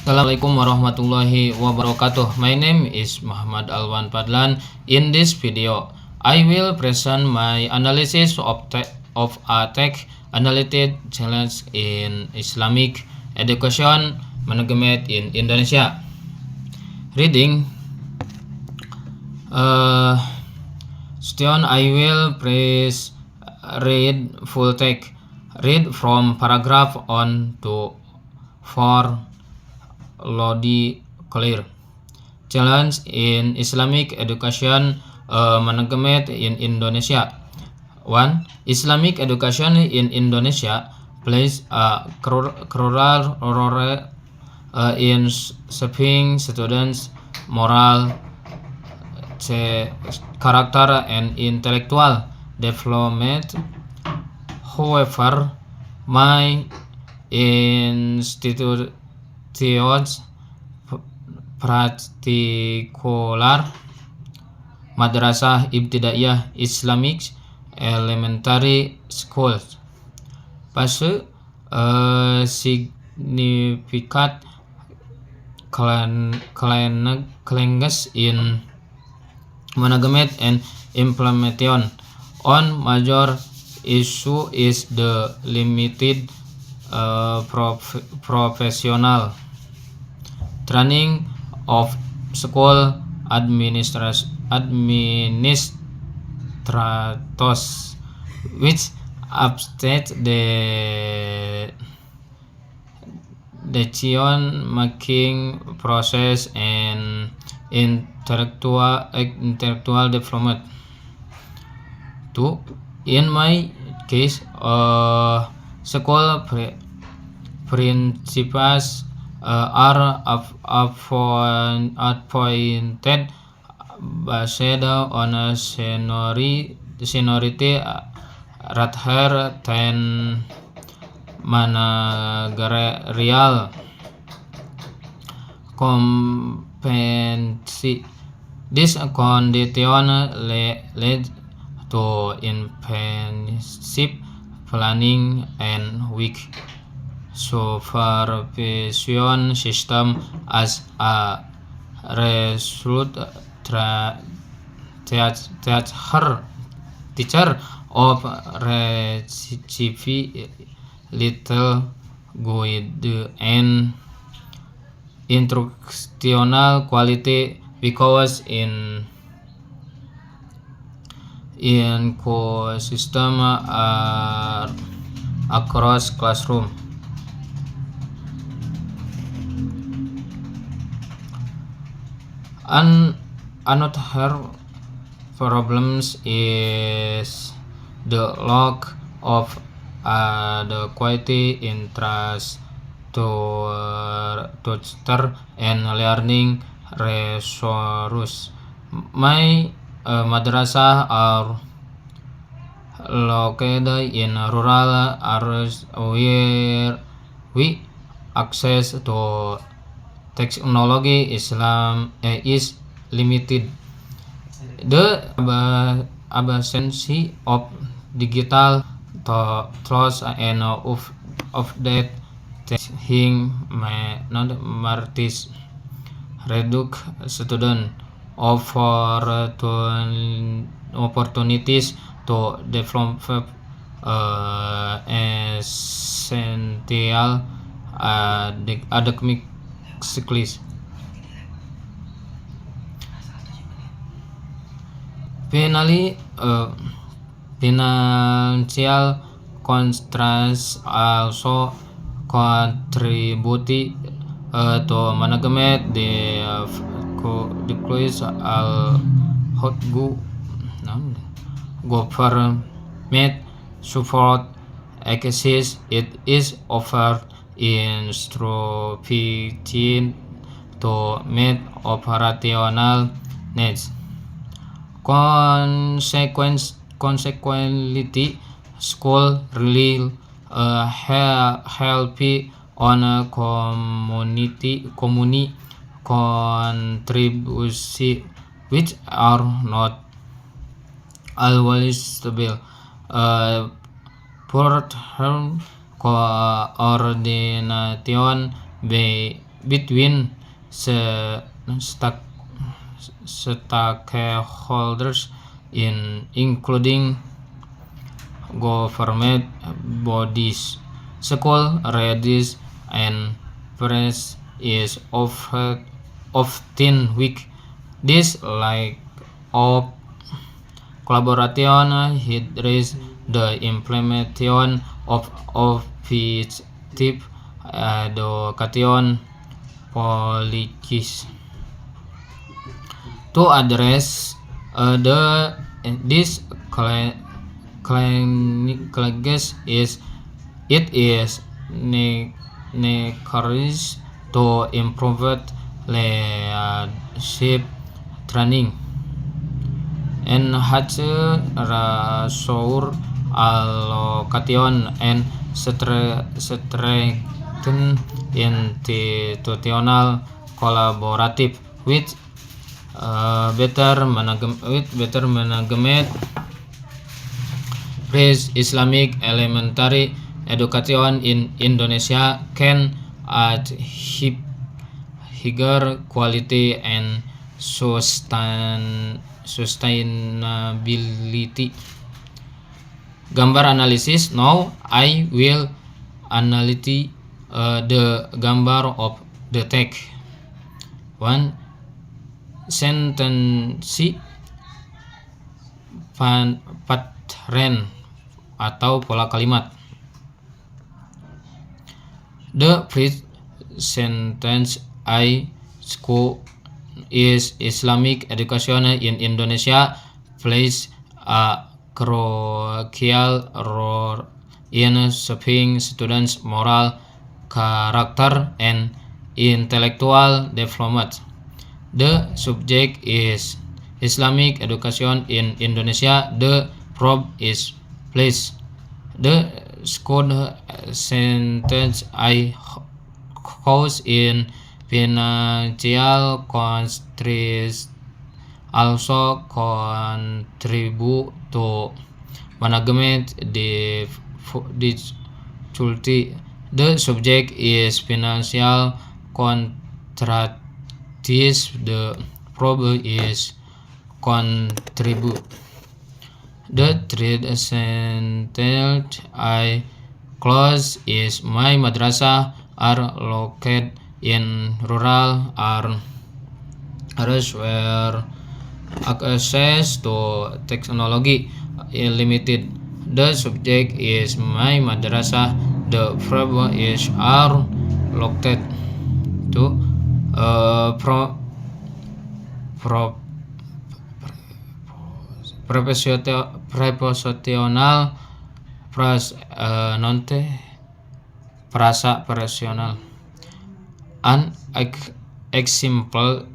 Assalamualaikum warahmatullahi wabarakatuh. My name is Muhammad Alwan Padlan. In this video, I will present my analysis of a tech analytic challenge in Islamic education management in Indonesia. Reading. I will read full text. Read from paragraph 1 to 4. Lodi clear. Challenge in Islamic education management in Indonesia. 1. Islamic education in Indonesia plays a crucial role in shaping students' moral, character, and intellectual development. However, my institute particular Madrasah Ibtidaiyah Islamic Elementary Schools pose significant challenges in management and implementation. On major issue is the limited professional training of school administrators, which upstate the decision-making process and intellectual development. 2. In my case, school principals are appointed based on seniority rather than managerial competency. This condition leads to intensive planning and weak supervision system. As a result, teacher of receive little guide and instructional quality because in ecosystem across classroom. Another problems is the lack of adequate interest to and learning resources. My madrasah are located in rural areas where access to technology is limited. The absence of digital tools and of that teaching martis reduce student opportunities to develop essential academic skills. Finally, financial constraints also contribute to management. The decrease government support exists. It is offered insufficient to meet operational needs. Consequently, school really help on community contribution, which are not always stable. Poor coordination between stakeholders including government bodies, school readiness, and press is often weak. This lack of collaboration hinders the implementation of effective education policies. To address this challenges it is necessary to improve leadership training, enhance resource allocation, and strengthen institutional collaborative with better management. Praise Islamic elementary education in Indonesia can achieve higher quality and sustainability. Gambar analisis. Now I will analyze the gambar of the text. 1. Sentensi pattern atau pola kalimat. The first sentence school is Islamic education in Indonesia plays a crucial role in shaping students' moral character and intellectual development. The subject is Islamic education in Indonesia. The verb is place. The school sentence cause in financial constraints also contribute to management difficulty. The subject is financial constraints. The verb is contribute. The third sentence clause is my madrasah are located in rural areas where access to technology is limited. The subject is my madrasah. The verb is are located. To prepositional prasa personal. An example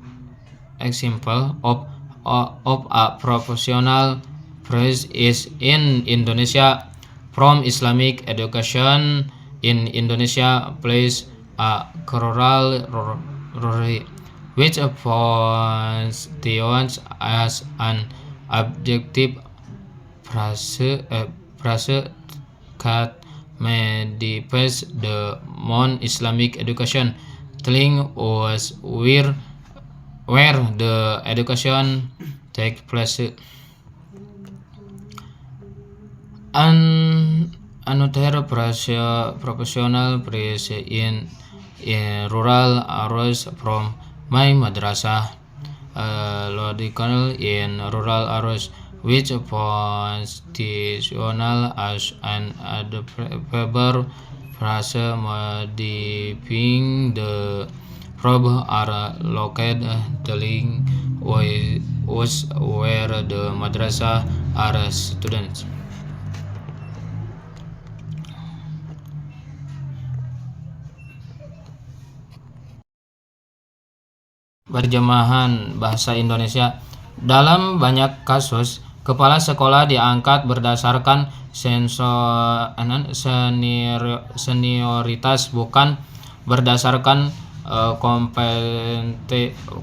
of a proportional phrase is in Indonesia from Islamic education in Indonesia plays a crucial role, which functions as an objective phrase that modifies the non-Islamic education, telling us where the education takes place. Another professional phrase in rural areas from my madrasah, logical in rural areas, which functional as an adverb phrase modifying the verb are located, telling us where the madrasah are students. Perjemahan bahasa Indonesia. Dalam banyak kasus, kepala sekolah diangkat berdasarkan senioritas, bukan berdasarkan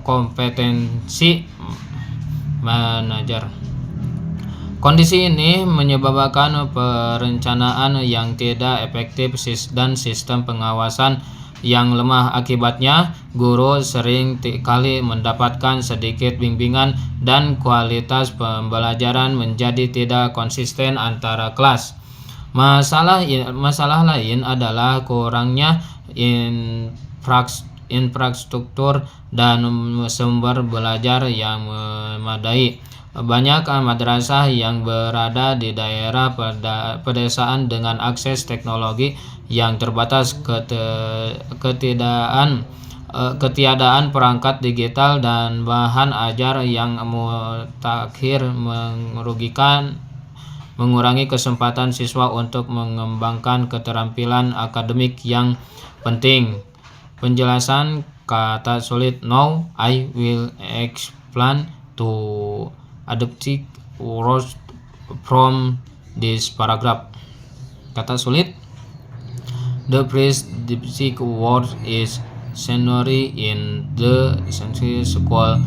kompetensi manajer. Kondisi ini menyebabkan perencanaan yang tidak efektif dan sistem pengawasan yang lemah. Akibatnya, guru sering kali mendapatkan sedikit bimbingan dan kualitas pembelajaran menjadi tidak konsisten antara kelas. Masalah lain adalah kurangnya infrastruktur dan sumber belajar yang memadai. Banyak madrasah yang berada di daerah pedesaan dengan akses teknologi yang terbatas, ketiadaan perangkat digital dan bahan ajar yang mutakhir mengurangi kesempatan siswa untuk mengembangkan keterampilan akademik yang penting. Penjelasan kata sulit. Now I will explain to adopted words from this paragraph. Kata sulit. The first difficult word is scenery. In the essential school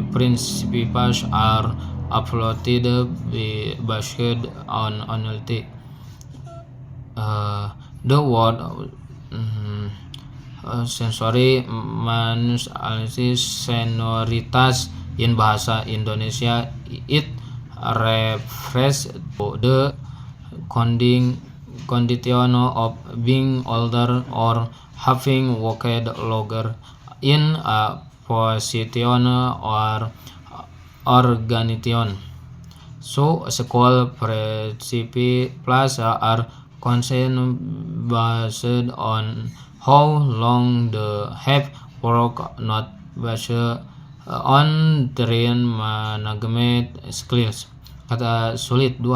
principles are uploaded based on analytic. The word sensory means senioritas in bahasa Indonesia. It refers to the condition of being older or having worked longer in a position or organization. So, school principles are concerned based on how long they have worked, not based on trained management skills. Kata sulit 2.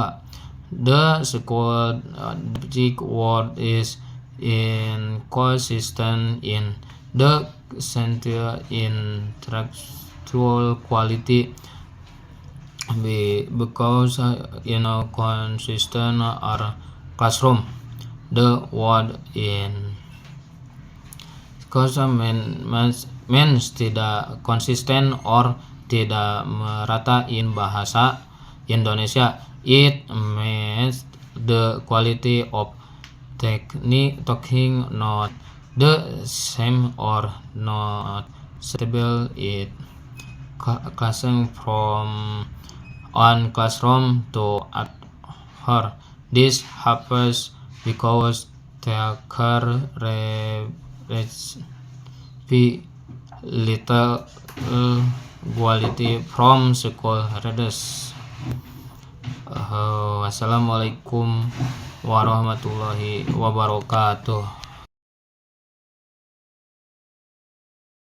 The school basic word is inconsistent in the center intellectual quality because in a consistent or classroom. The word in means tidak konsisten or tidak merata in bahasa Indonesia. It means the quality of talking not the same or not stable. It classing from one classroom to other. This happens because teacher receive little quality from school readers. Wassalamualaikum warahmatullahi wabarakatuh.